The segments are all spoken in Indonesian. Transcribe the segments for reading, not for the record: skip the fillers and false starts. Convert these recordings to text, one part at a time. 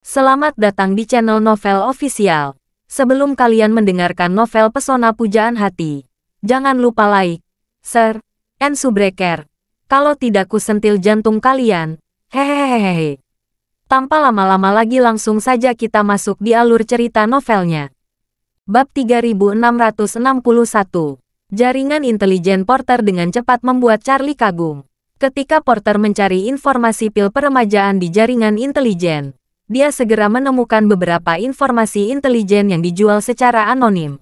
Selamat datang di channel Novel Official. Sebelum kalian mendengarkan novel Pesona Pujaan Hati, jangan lupa like, share, and subscribe. Kalau tidak kusentil jantung kalian. Hehehehe. Tanpa lama-lama lagi langsung saja kita masuk di alur cerita novelnya. Bab 3661. Jaringan intelijen Porter dengan cepat membuat Charlie kagum. Ketika Porter mencari informasi pil peremajaan di jaringan intelijen, dia segera menemukan beberapa informasi intelijen yang dijual secara anonim.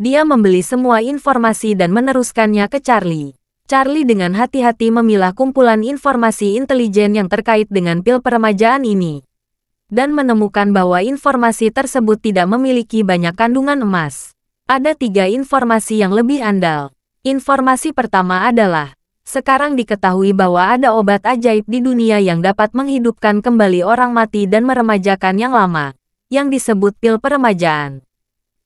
Dia membeli semua informasi dan meneruskannya ke Charlie. Charlie dengan hati-hati memilah kumpulan informasi intelijen yang terkait dengan pil peremajaan ini, dan menemukan bahwa informasi tersebut tidak memiliki banyak kandungan emas. Ada 3 informasi yang lebih andal. Informasi pertama adalah, sekarang diketahui bahwa ada obat ajaib di dunia yang dapat menghidupkan kembali orang mati dan meremajakan yang lama, yang disebut pil peremajaan.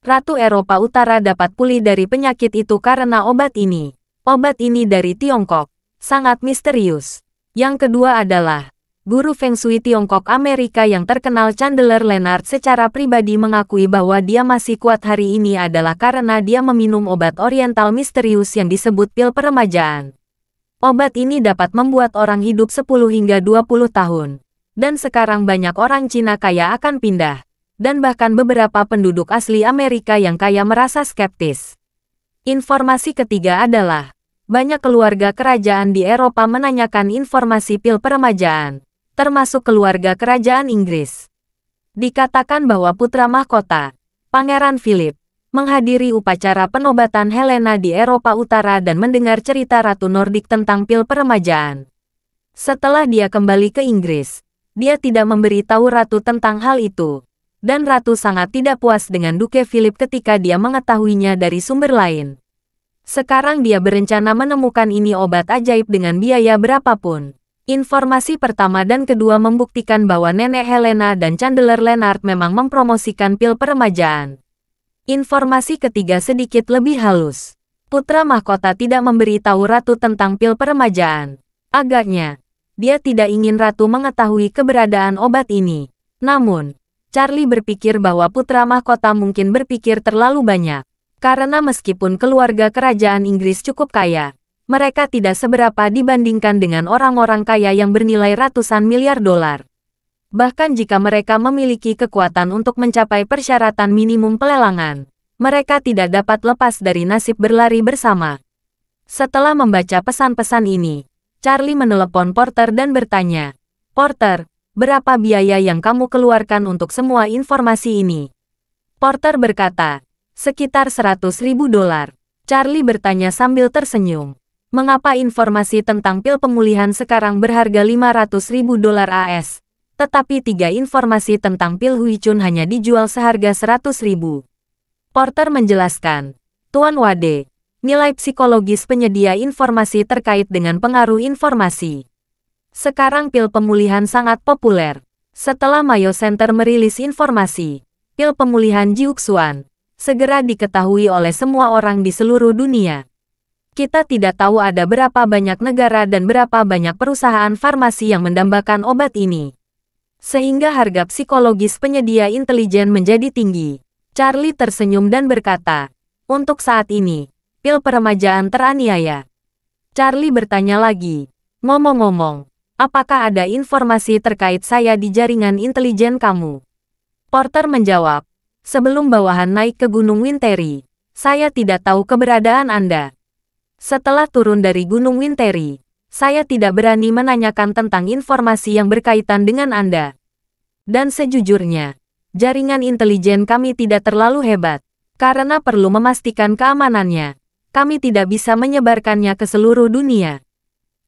Ratu Eropa Utara dapat pulih dari penyakit itu karena obat ini. Obat ini dari Tiongkok, sangat misterius. Yang kedua adalah, guru Feng Shui Tiongkok Amerika yang terkenal Chandler Leonard secara pribadi mengakui bahwa dia masih kuat hari ini adalah karena dia meminum obat oriental misterius yang disebut pil peremajaan. Obat ini dapat membuat orang hidup 10 hingga 20 tahun. Dan sekarang banyak orang Cina kaya akan pindah. Dan bahkan beberapa penduduk asli Amerika yang kaya merasa skeptis. Informasi ketiga adalah, banyak keluarga kerajaan di Eropa menanyakan informasi pil peremajaan, termasuk keluarga kerajaan Inggris. Dikatakan bahwa putra mahkota, Pangeran Philip, menghadiri upacara penobatan Helena di Eropa Utara dan mendengar cerita Ratu Nordik tentang pil peremajaan. Setelah dia kembali ke Inggris, dia tidak memberitahu Ratu tentang hal itu, dan Ratu sangat tidak puas dengan Duke Philip ketika dia mengetahuinya dari sumber lain. Sekarang dia berencana menemukan ini obat ajaib dengan biaya berapapun. Informasi pertama dan kedua membuktikan bahwa Nenek Helena dan Chandler Leonard memang mempromosikan pil peremajaan. Informasi ketiga sedikit lebih halus. Putra mahkota tidak memberitahu Ratu tentang pil peremajaan. Agaknya, dia tidak ingin Ratu mengetahui keberadaan obat ini. Namun, Charlie berpikir bahwa putra mahkota mungkin berpikir terlalu banyak. Karena meskipun keluarga kerajaan Inggris cukup kaya, mereka tidak seberapa dibandingkan dengan orang-orang kaya yang bernilai ratusan miliar dolar. Bahkan jika mereka memiliki kekuatan untuk mencapai persyaratan minimum pelelangan, mereka tidak dapat lepas dari nasib berlari bersama. Setelah membaca pesan-pesan ini, Charlie menelepon Porter dan bertanya, "Porter, berapa biaya yang kamu keluarkan untuk semua informasi ini?" Porter berkata, "Sekitar 100.000 dolar. Charlie bertanya sambil tersenyum, "Mengapa informasi tentang pil pemulihan sekarang berharga 500.000 dolar AS? Tetapi 3 informasi tentang pil Huichun hanya dijual seharga 100.000. Porter menjelaskan, "Tuan Wade, nilai psikologis penyedia informasi terkait dengan pengaruh informasi. Sekarang pil pemulihan sangat populer. Setelah Mayo Center merilis informasi, pil pemulihan Jiuxuan segera diketahui oleh semua orang di seluruh dunia. Kita tidak tahu ada berapa banyak negara dan berapa banyak perusahaan farmasi yang mendambakan obat ini. Sehingga harga psikologis penyedia intelijen menjadi tinggi." Charlie tersenyum dan berkata, "Untuk saat ini, pil peremajaan teraniaya." Charlie bertanya lagi, "Ngomong-ngomong, apakah ada informasi terkait saya di jaringan intelijen kamu?" Porter menjawab, "Sebelum bawahan naik ke Gunung Winteri, saya tidak tahu keberadaan Anda. Setelah turun dari Gunung Winteri, saya tidak berani menanyakan tentang informasi yang berkaitan dengan Anda. Dan sejujurnya, jaringan intelijen kami tidak terlalu hebat. Karena perlu memastikan keamanannya, kami tidak bisa menyebarkannya ke seluruh dunia.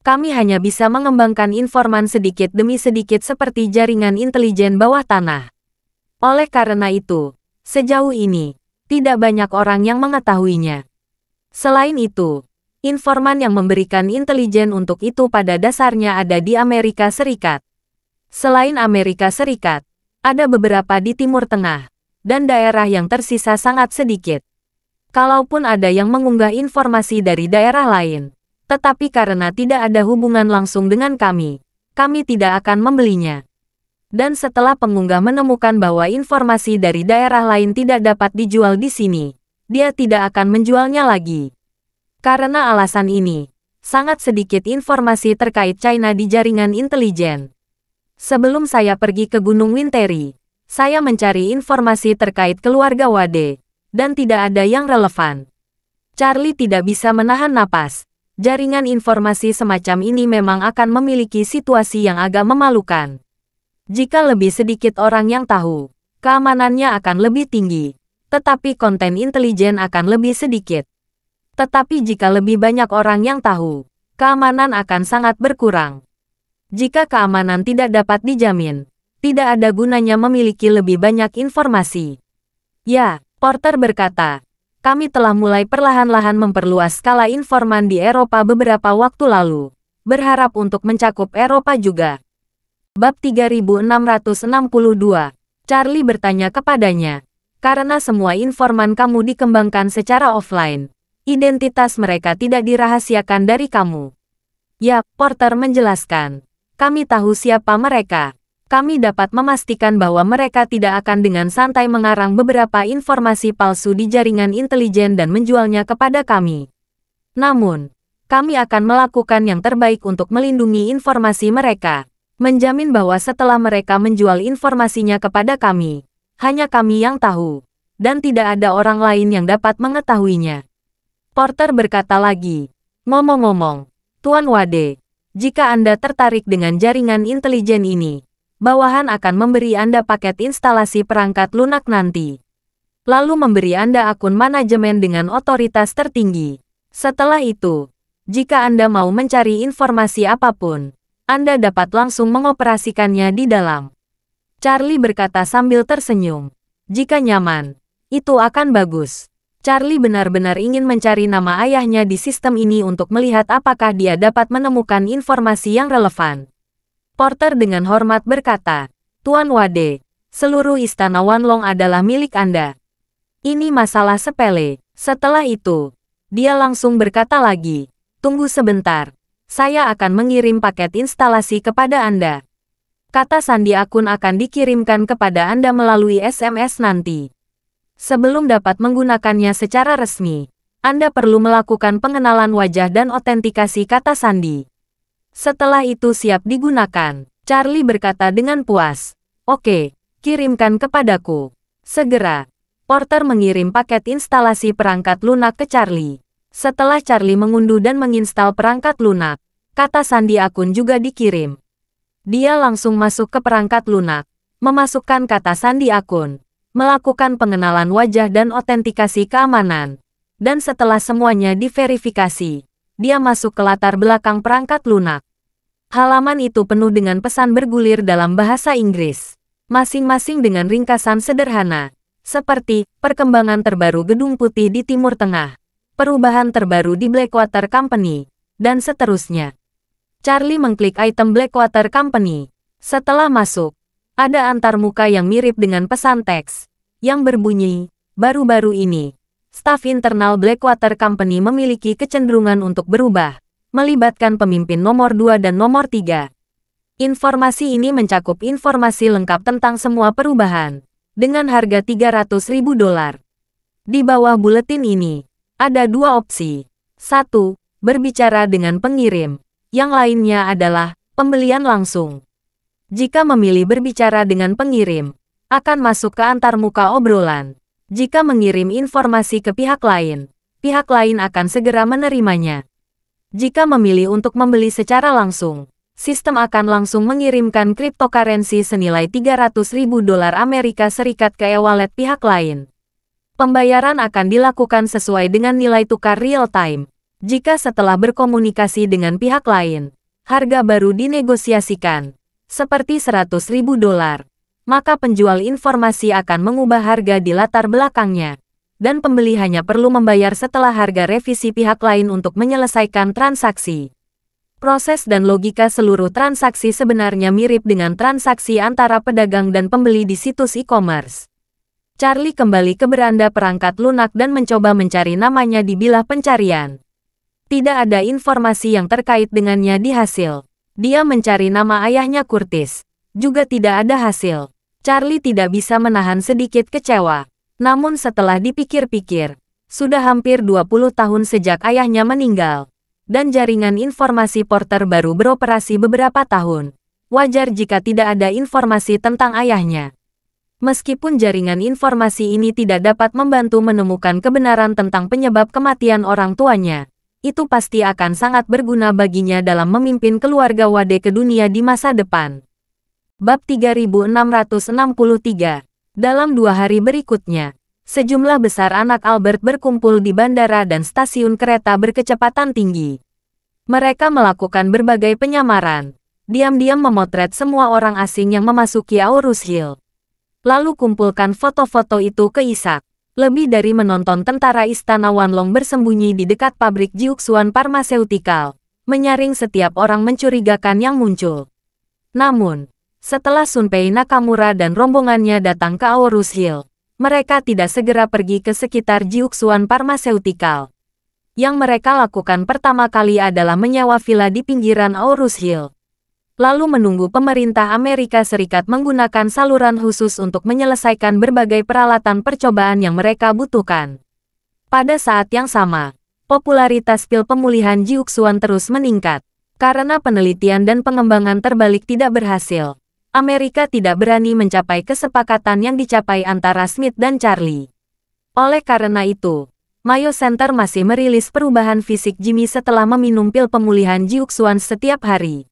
Kami hanya bisa mengembangkan informan sedikit demi sedikit seperti jaringan intelijen bawah tanah. Oleh karena itu, sejauh ini, tidak banyak orang yang mengetahuinya. Selain itu, informan yang memberikan intelijen untuk itu pada dasarnya ada di Amerika Serikat. Selain Amerika Serikat, ada beberapa di Timur Tengah, dan daerah yang tersisa sangat sedikit. Kalaupun ada yang mengunggah informasi dari daerah lain, tetapi karena tidak ada hubungan langsung dengan kami tidak akan membelinya. Dan setelah pengunggah menemukan bahwa informasi dari daerah lain tidak dapat dijual di sini, dia tidak akan menjualnya lagi. Karena alasan ini, sangat sedikit informasi terkait China di jaringan intelijen. Sebelum saya pergi ke Gunung Winteri, saya mencari informasi terkait keluarga Wade, dan tidak ada yang relevan. Charlie tidak bisa menahan napas. Jaringan informasi semacam ini memang akan memiliki situasi yang agak memalukan. Jika lebih sedikit orang yang tahu, keamanannya akan lebih tinggi, tetapi konten intelijen akan lebih sedikit. Tetapi jika lebih banyak orang yang tahu, keamanan akan sangat berkurang. Jika keamanan tidak dapat dijamin, tidak ada gunanya memiliki lebih banyak informasi. Ya, Porter berkata, kami telah mulai perlahan-lahan memperluas skala informan di Eropa beberapa waktu lalu, berharap untuk mencakup Eropa juga. Bab 3662, Charlie bertanya kepadanya, karena semua informan kamu dikembangkan secara offline, identitas mereka tidak dirahasiakan dari kamu. Ya, Porter menjelaskan. Kami tahu siapa mereka. Kami dapat memastikan bahwa mereka tidak akan dengan santai mengarang beberapa informasi palsu di jaringan intelijen dan menjualnya kepada kami. Namun, kami akan melakukan yang terbaik untuk melindungi informasi mereka, menjamin bahwa setelah mereka menjual informasinya kepada kami, hanya kami yang tahu, dan tidak ada orang lain yang dapat mengetahuinya. Porter berkata lagi, ngomong-ngomong, Tuan Wade, jika Anda tertarik dengan jaringan intelijen ini, bawahan akan memberi Anda paket instalasi perangkat lunak nanti. Lalu memberi Anda akun manajemen dengan otoritas tertinggi. Setelah itu, jika Anda mau mencari informasi apapun, Anda dapat langsung mengoperasikannya di dalam. Charlie berkata sambil tersenyum. Jika nyaman, itu akan bagus. Charlie benar-benar ingin mencari nama ayahnya di sistem ini untuk melihat apakah dia dapat menemukan informasi yang relevan. Porter dengan hormat berkata, Tuan Wade, seluruh istana Wanlong adalah milik Anda. Ini masalah sepele. Setelah itu, dia langsung berkata lagi, tunggu sebentar, saya akan mengirim paket instalasi kepada Anda. Kata sandi akun akan dikirimkan kepada Anda melalui SMS nanti. Sebelum dapat menggunakannya secara resmi, Anda perlu melakukan pengenalan wajah dan otentikasi kata sandi. Setelah itu siap digunakan, Charlie berkata dengan puas, oke, kirimkan kepadaku. Segera, Porter mengirim paket instalasi perangkat lunak ke Charlie. Setelah Charlie mengunduh dan menginstal perangkat lunak, kata sandi akun juga dikirim. Dia langsung masuk ke perangkat lunak, memasukkan kata sandi akun, melakukan pengenalan wajah dan otentikasi keamanan. Dan setelah semuanya diverifikasi, dia masuk ke latar belakang perangkat lunak. Halaman itu penuh dengan pesan bergulir dalam bahasa Inggris, masing-masing dengan ringkasan sederhana, seperti perkembangan terbaru Gedung Putih di Timur Tengah, perubahan terbaru di Blackwater Company, dan seterusnya. Charlie mengklik item Blackwater Company. Setelah masuk, ada antarmuka yang mirip dengan pesan teks, yang berbunyi, baru-baru ini, staf internal Blackwater Company memiliki kecenderungan untuk berubah, melibatkan pemimpin nomor 2 dan nomor 3. Informasi ini mencakup informasi lengkap tentang semua perubahan, dengan harga $300.000. Di bawah buletin ini, ada dua opsi. 1. Berbicara dengan pengirim. Yang lainnya adalah pembelian langsung. Jika memilih berbicara dengan pengirim, akan masuk ke antarmuka obrolan. Jika mengirim informasi ke pihak lain akan segera menerimanya. Jika memilih untuk membeli secara langsung, sistem akan langsung mengirimkan cryptocurrency senilai $300.000 Amerika Serikat ke e-wallet pihak lain. Pembayaran akan dilakukan sesuai dengan nilai tukar real-time. Jika setelah berkomunikasi dengan pihak lain, harga baru dinegosiasikan, seperti $100.000, maka penjual informasi akan mengubah harga di latar belakangnya, dan pembeli hanya perlu membayar setelah harga revisi pihak lain untuk menyelesaikan transaksi. Proses dan logika seluruh transaksi sebenarnya mirip dengan transaksi antara pedagang dan pembeli di situs e-commerce. Charlie kembali ke beranda perangkat lunak dan mencoba mencari namanya di bilah pencarian. Tidak ada informasi yang terkait dengannya di hasil. Dia mencari nama ayahnya Curtis, Juga tidak ada hasil. Charlie tidak bisa menahan sedikit kecewa. Namun setelah dipikir-pikir, sudah hampir 20 tahun sejak ayahnya meninggal, dan jaringan informasi Porter baru beroperasi beberapa tahun. Wajar jika tidak ada informasi tentang ayahnya. Meskipun jaringan informasi ini tidak dapat membantu menemukan kebenaran tentang penyebab kematian orang tuanya, itu pasti akan sangat berguna baginya dalam memimpin keluarga Wade ke dunia di masa depan. Bab 3663. Dalam 2 hari berikutnya, sejumlah besar anak Albert berkumpul di bandara dan stasiun kereta berkecepatan tinggi. Mereka melakukan berbagai penyamaran, diam-diam memotret semua orang asing yang memasuki Aurus Hill. Lalu kumpulkan foto-foto itu ke Ishak. Lebih dari menonton tentara istana Wanlong bersembunyi di dekat pabrik Jiuxuan Pharmaceutical, menyaring setiap orang mencurigakan yang muncul. Namun, setelah Sunpei Nakamura dan rombongannya datang ke Aurus Hill, mereka tidak segera pergi ke sekitar Jiuxuan Pharmaceutical. Yang mereka lakukan pertama kali adalah menyewa villa di pinggiran Aurus Hill. Lalu menunggu pemerintah Amerika Serikat menggunakan saluran khusus untuk menyelesaikan berbagai peralatan percobaan yang mereka butuhkan. Pada saat yang sama, popularitas pil pemulihan Jiuxuan terus meningkat. Karena penelitian dan pengembangan terbalik tidak berhasil, Amerika tidak berani mencapai kesepakatan yang dicapai antara Smith dan Charlie. Oleh karena itu, Mayo Center masih merilis perubahan fisik Jimmy setelah meminum pil pemulihan Jiuxuan setiap hari.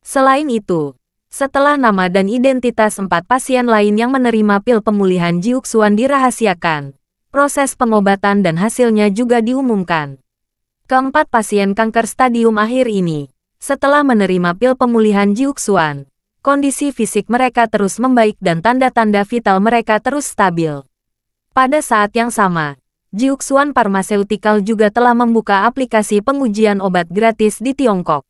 Selain itu, setelah nama dan identitas 4 pasien lain yang menerima pil pemulihan Jiuxuan dirahasiakan, proses pengobatan dan hasilnya juga diumumkan. Keempat pasien kanker stadium akhir ini, setelah menerima pil pemulihan Jiuxuan, kondisi fisik mereka terus membaik dan tanda-tanda vital mereka terus stabil. Pada saat yang sama, Jiuxuan Pharmaceutical juga telah membuka aplikasi pengujian obat gratis di Tiongkok.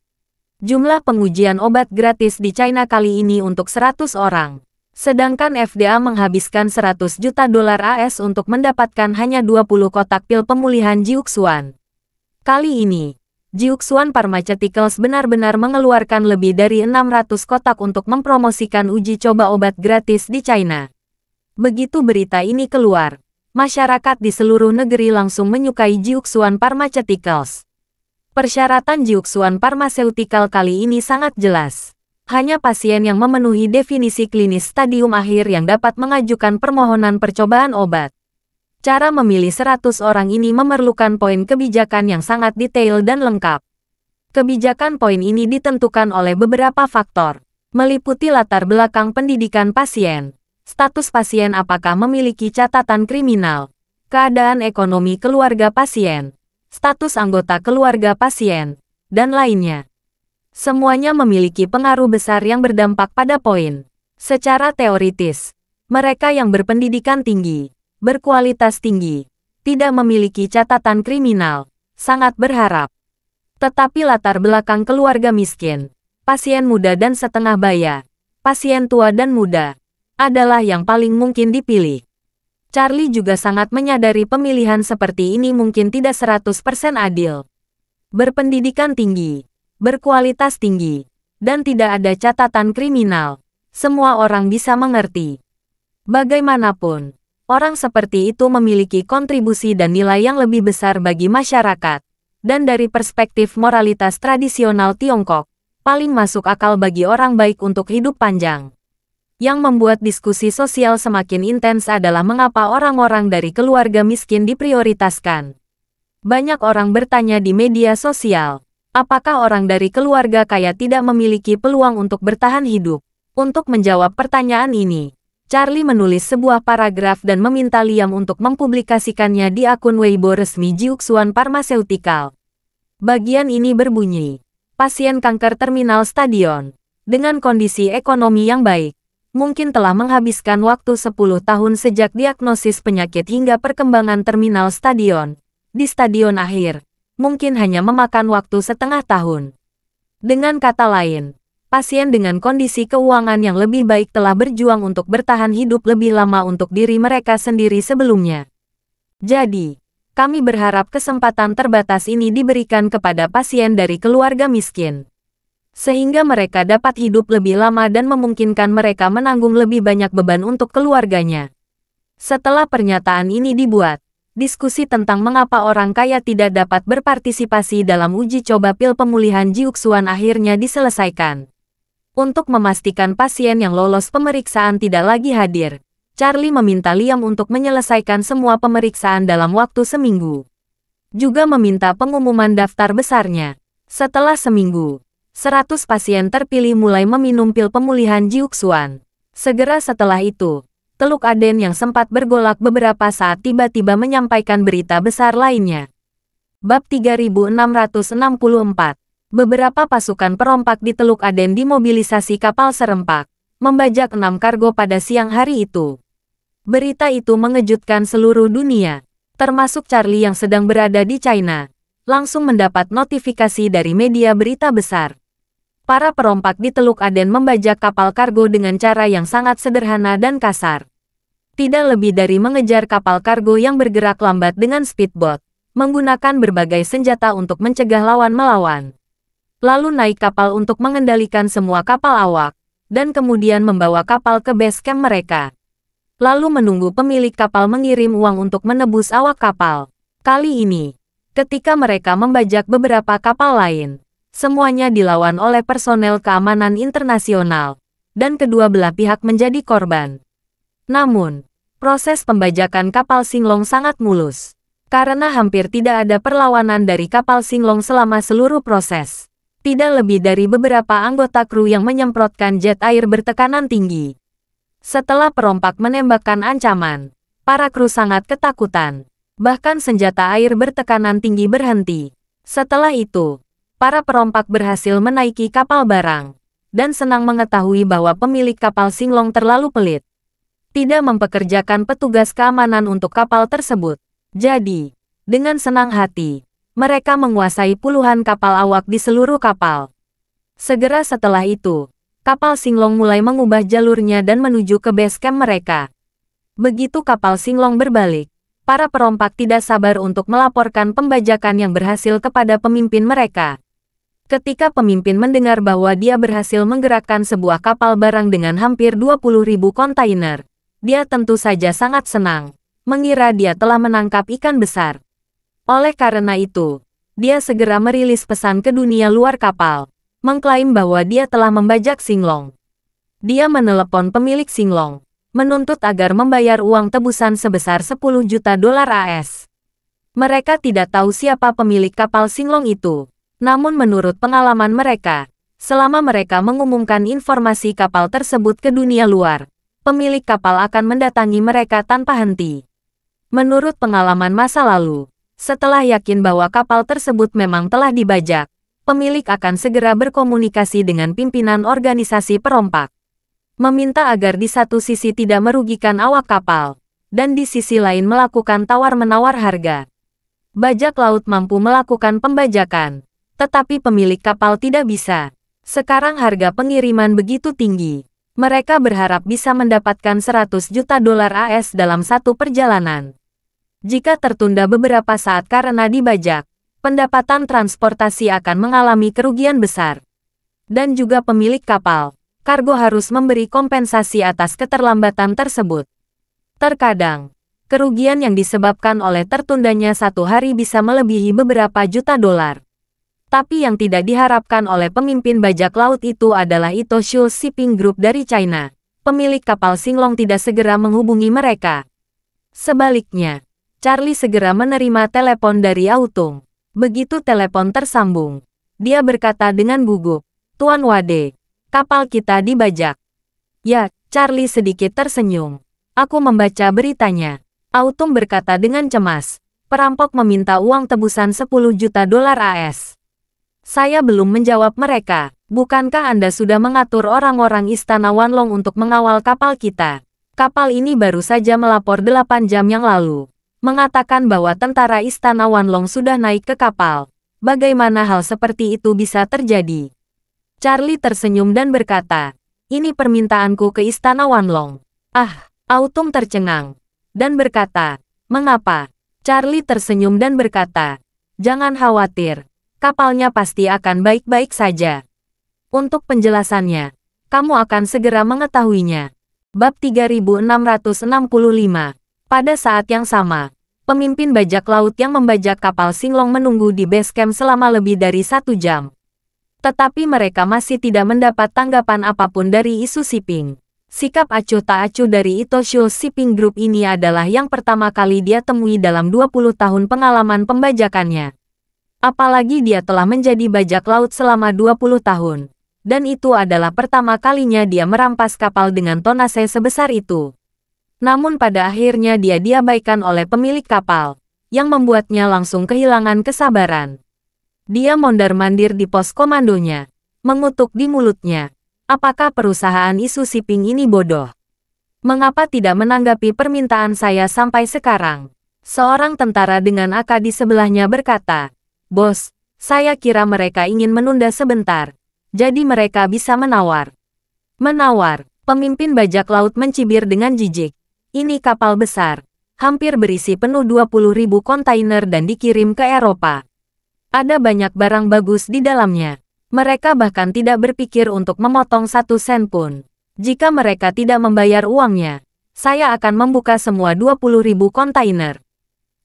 Jumlah pengujian obat gratis di China kali ini untuk 100 orang. Sedangkan FDA menghabiskan 100 juta dolar AS untuk mendapatkan hanya 20 kotak pil pemulihan Jiuxuan. Kali ini, Jiuxuan Pharmaceuticals benar-benar mengeluarkan lebih dari 600 kotak untuk mempromosikan uji coba obat gratis di China. Begitu berita ini keluar, masyarakat di seluruh negeri langsung menyukai Jiuxuan Pharmaceuticals. Persyaratan Jiuxuan Pharmaceutical kali ini sangat jelas. Hanya pasien yang memenuhi definisi klinis stadium akhir yang dapat mengajukan permohonan percobaan obat. Cara memilih 100 orang ini memerlukan poin kebijakan yang sangat detail dan lengkap. Kebijakan poin ini ditentukan oleh beberapa faktor, meliputi latar belakang pendidikan pasien, status pasien apakah memiliki catatan kriminal, keadaan ekonomi keluarga pasien, status anggota keluarga pasien, dan lainnya. Semuanya memiliki pengaruh besar yang berdampak pada poin. Secara teoritis, mereka yang berpendidikan tinggi, berkualitas tinggi, tidak memiliki catatan kriminal, sangat berharap. Tetapi latar belakang keluarga miskin, pasien muda dan setengah baya, pasien tua dan muda, adalah yang paling mungkin dipilih. Charlie juga sangat menyadari pemilihan seperti ini mungkin tidak 100% adil. Berpendidikan tinggi, berkualitas tinggi, dan tidak ada catatan kriminal, semua orang bisa mengerti. Bagaimanapun, orang seperti itu memiliki kontribusi dan nilai yang lebih besar bagi masyarakat, dan dari perspektif moralitas tradisional Tiongkok, paling masuk akal bagi orang baik untuk hidup panjang. Yang membuat diskusi sosial semakin intens adalah mengapa orang-orang dari keluarga miskin diprioritaskan. Banyak orang bertanya di media sosial, apakah orang dari keluarga kaya tidak memiliki peluang untuk bertahan hidup? Untuk menjawab pertanyaan ini, Charlie menulis sebuah paragraf dan meminta Liam untuk mempublikasikannya di akun Weibo resmi Jiuxuan Pharmaceutical. Bagian ini berbunyi, pasien kanker terminal stadion, dengan kondisi ekonomi yang baik, mungkin telah menghabiskan waktu 10 tahun sejak diagnosis penyakit hingga perkembangan terminal stadion. Di stadion akhir, mungkin hanya memakan waktu setengah tahun. Dengan kata lain, pasien dengan kondisi keuangan yang lebih baik telah berjuang untuk bertahan hidup lebih lama untuk diri mereka sendiri sebelumnya. Jadi, kami berharap kesempatan terbatas ini diberikan kepada pasien dari keluarga miskin. sehingga mereka dapat hidup lebih lama dan memungkinkan mereka menanggung lebih banyak beban untuk keluarganya. Setelah pernyataan ini dibuat, diskusi tentang mengapa orang kaya tidak dapat berpartisipasi dalam uji coba pil pemulihan Jiuxuan akhirnya diselesaikan. Untuk memastikan pasien yang lolos pemeriksaan tidak lagi hadir, Charlie meminta Liam untuk menyelesaikan semua pemeriksaan dalam waktu seminggu. Juga meminta pengumuman daftar besarnya. Setelah seminggu, 100 pasien terpilih mulai meminum pil pemulihan Jiuxuan. Segera setelah itu, Teluk Aden yang sempat bergolak beberapa saat tiba-tiba menyampaikan berita besar lainnya. Bab 3664. Beberapa pasukan perompak di Teluk Aden dimobilisasi kapal serempak, membajak 6 kargo pada siang hari itu. Berita itu mengejutkan seluruh dunia, termasuk Charlie yang sedang berada di China, langsung mendapat notifikasi dari media berita besar. Para perompak di Teluk Aden membajak kapal kargo dengan cara yang sangat sederhana dan kasar. Tidak lebih dari mengejar kapal kargo yang bergerak lambat dengan speedboat, menggunakan berbagai senjata untuk mencegah lawan melawan. Lalu naik kapal untuk mengendalikan semua kapal awak, dan kemudian membawa kapal ke base camp mereka. Lalu menunggu pemilik kapal mengirim uang untuk menebus awak kapal. Kali ini, ketika mereka membajak beberapa kapal lain, semuanya dilawan oleh personel keamanan internasional, dan kedua belah pihak menjadi korban. Namun, proses pembajakan kapal Singlong sangat mulus, karena hampir tidak ada perlawanan dari kapal Singlong selama seluruh proses. Tidak lebih dari beberapa anggota kru yang menyemprotkan jet air bertekanan tinggi. Setelah perompak menembakkan ancaman, para kru sangat ketakutan. Bahkan senjata air bertekanan tinggi berhenti. Setelah itu, para perompak berhasil menaiki kapal barang, dan senang mengetahui bahwa pemilik kapal Singlong terlalu pelit. Tidak mempekerjakan petugas keamanan untuk kapal tersebut. Jadi, dengan senang hati, mereka menguasai puluhan kapal awak di seluruh kapal. Segera setelah itu, kapal Singlong mulai mengubah jalurnya dan menuju ke base camp mereka. Begitu kapal Singlong berbalik, para perompak tidak sabar untuk melaporkan pembajakan yang berhasil kepada pemimpin mereka. Ketika pemimpin mendengar bahwa dia berhasil menggerakkan sebuah kapal barang dengan hampir 20.000 kontainer, dia tentu saja sangat senang, mengira dia telah menangkap ikan besar. Oleh karena itu, dia segera merilis pesan ke dunia luar kapal, mengklaim bahwa dia telah membajak Singlong. Dia menelepon pemilik Singlong, menuntut agar membayar uang tebusan sebesar 10 juta dolar AS. Mereka tidak tahu siapa pemilik kapal Singlong itu. Namun menurut pengalaman mereka, selama mereka mengumumkan informasi kapal tersebut ke dunia luar, pemilik kapal akan mendatangi mereka tanpa henti. Menurut pengalaman masa lalu, setelah yakin bahwa kapal tersebut memang telah dibajak, pemilik akan segera berkomunikasi dengan pimpinan organisasi perompak. Meminta agar di satu sisi tidak merugikan awak kapal, dan di sisi lain melakukan tawar-menawar harga. Bajak laut mampu melakukan pembajakan, tetapi pemilik kapal tidak bisa. Sekarang harga pengiriman begitu tinggi. Mereka berharap bisa mendapatkan 100 juta dolar AS dalam satu perjalanan. Jika tertunda beberapa saat karena dibajak, pendapatan transportasi akan mengalami kerugian besar. Dan juga pemilik kapal, kargo harus memberi kompensasi atas keterlambatan tersebut. Terkadang, kerugian yang disebabkan oleh tertundanya satu hari bisa melebihi beberapa juta dolar. Tapi yang tidak diharapkan oleh pemimpin bajak laut itu adalah Ito Shul Shipping Group dari China. Pemilik kapal Singlong tidak segera menghubungi mereka. Sebaliknya, Charlie segera menerima telepon dari Autung. Begitu telepon tersambung, dia berkata dengan gugup, "Tuan Wade, kapal kita dibajak." "Ya," Charlie sedikit tersenyum. "Aku membaca beritanya." Autung berkata dengan cemas, "Perampok meminta uang tebusan 10 juta dolar AS. Saya belum menjawab mereka. Bukankah Anda sudah mengatur orang-orang Istana Wanlong untuk mengawal kapal kita? Kapal ini baru saja melapor 8 jam yang lalu, mengatakan bahwa tentara Istana Wanlong sudah naik ke kapal. Bagaimana hal seperti itu bisa terjadi?" Charlie tersenyum dan berkata, "Ini permintaanku ke Istana Wanlong." Autung tercengang dan berkata, "Mengapa?" Charlie tersenyum dan berkata, "Jangan khawatir. Kapalnya pasti akan baik-baik saja." Untuk penjelasannya, kamu akan segera mengetahuinya. Bab 3665. Pada saat yang sama, pemimpin bajak laut yang membajak kapal Singlong menunggu di base camp selama lebih dari 1 jam. Tetapi mereka masih tidak mendapat tanggapan apapun dari isu shipping. Sikap acuh tak acuh dari Itoshio Shipping Group ini adalah yang pertama kali dia temui dalam 20 tahun pengalaman pembajakannya. Apalagi dia telah menjadi bajak laut selama 20 tahun. Dan itu adalah pertama kalinya dia merampas kapal dengan tonase sebesar itu. Namun pada akhirnya dia diabaikan oleh pemilik kapal, yang membuatnya langsung kehilangan kesabaran. Dia mondar-mandir di pos komandonya, mengutuk di mulutnya. Apakah perusahaan isu shipping ini bodoh? Mengapa tidak menanggapi permintaan saya sampai sekarang? Seorang tentara dengan AK di sebelahnya berkata, "Bos, saya kira mereka ingin menunda sebentar. Jadi mereka bisa menawar." Menawar, pemimpin bajak laut mencibir dengan jijik. Ini kapal besar, hampir berisi penuh 20.000 kontainer dan dikirim ke Eropa. Ada banyak barang bagus di dalamnya. Mereka bahkan tidak berpikir untuk memotong 1 sen pun. Jika mereka tidak membayar uangnya, saya akan membuka semua 20.000 kontainer.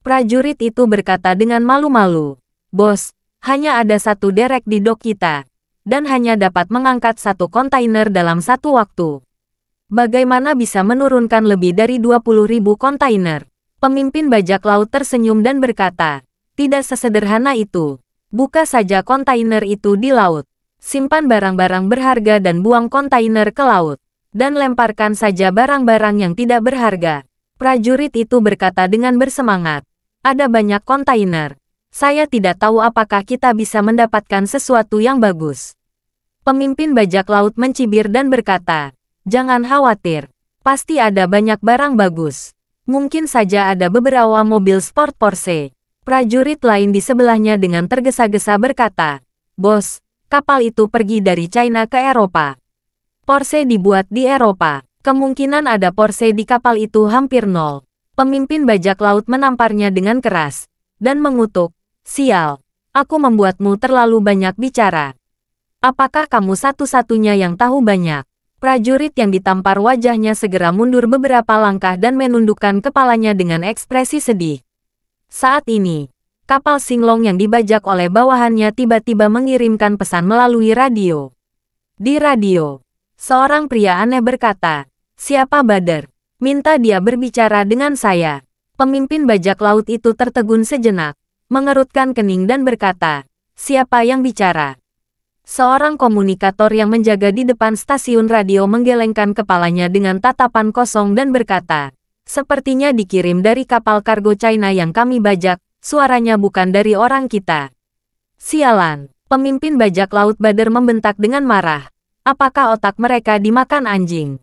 Prajurit itu berkata dengan malu-malu, "Bos, hanya ada 1 derek di dok kita, dan hanya dapat mengangkat 1 kontainer dalam 1 waktu. Bagaimana bisa menurunkan lebih dari 20.000 kontainer?" Pemimpin bajak laut tersenyum dan berkata, "Tidak sesederhana itu. Buka saja kontainer itu di laut. Simpan barang-barang berharga dan buang kontainer ke laut. Dan lemparkan saja barang-barang yang tidak berharga." Prajurit itu berkata dengan bersemangat, "Ada banyak kontainer. Saya tidak tahu apakah kita bisa mendapatkan sesuatu yang bagus." Pemimpin bajak laut mencibir dan berkata, "Jangan khawatir. Pasti ada banyak barang bagus. Mungkin saja ada beberapa mobil sport Porsche." Prajurit lain di sebelahnya dengan tergesa-gesa berkata, "Bos, kapal itu pergi dari China ke Eropa. Porsche dibuat di Eropa. Kemungkinan ada Porsche di kapal itu hampir nol." Pemimpin bajak laut menamparnya dengan keras dan mengutuk, "Sial, aku membuatmu terlalu banyak bicara. Apakah kamu satu-satunya yang tahu banyak?" Prajurit yang ditampar wajahnya segera mundur beberapa langkah dan menundukkan kepalanya dengan ekspresi sedih. Saat ini, kapal Singlong yang dibajak oleh bawahannya tiba-tiba mengirimkan pesan melalui radio. Di radio, seorang pria aneh berkata, "Siapa Badar? Minta dia berbicara dengan saya." Pemimpin bajak laut itu tertegun sejenak, mengerutkan kening dan berkata, "Siapa yang bicara?" Seorang komunikator yang menjaga di depan stasiun radio menggelengkan kepalanya dengan tatapan kosong dan berkata, "Sepertinya dikirim dari kapal kargo China yang kami bajak, suaranya bukan dari orang kita." "Sialan," pemimpin bajak laut Badar membentak dengan marah. "Apakah otak mereka dimakan anjing?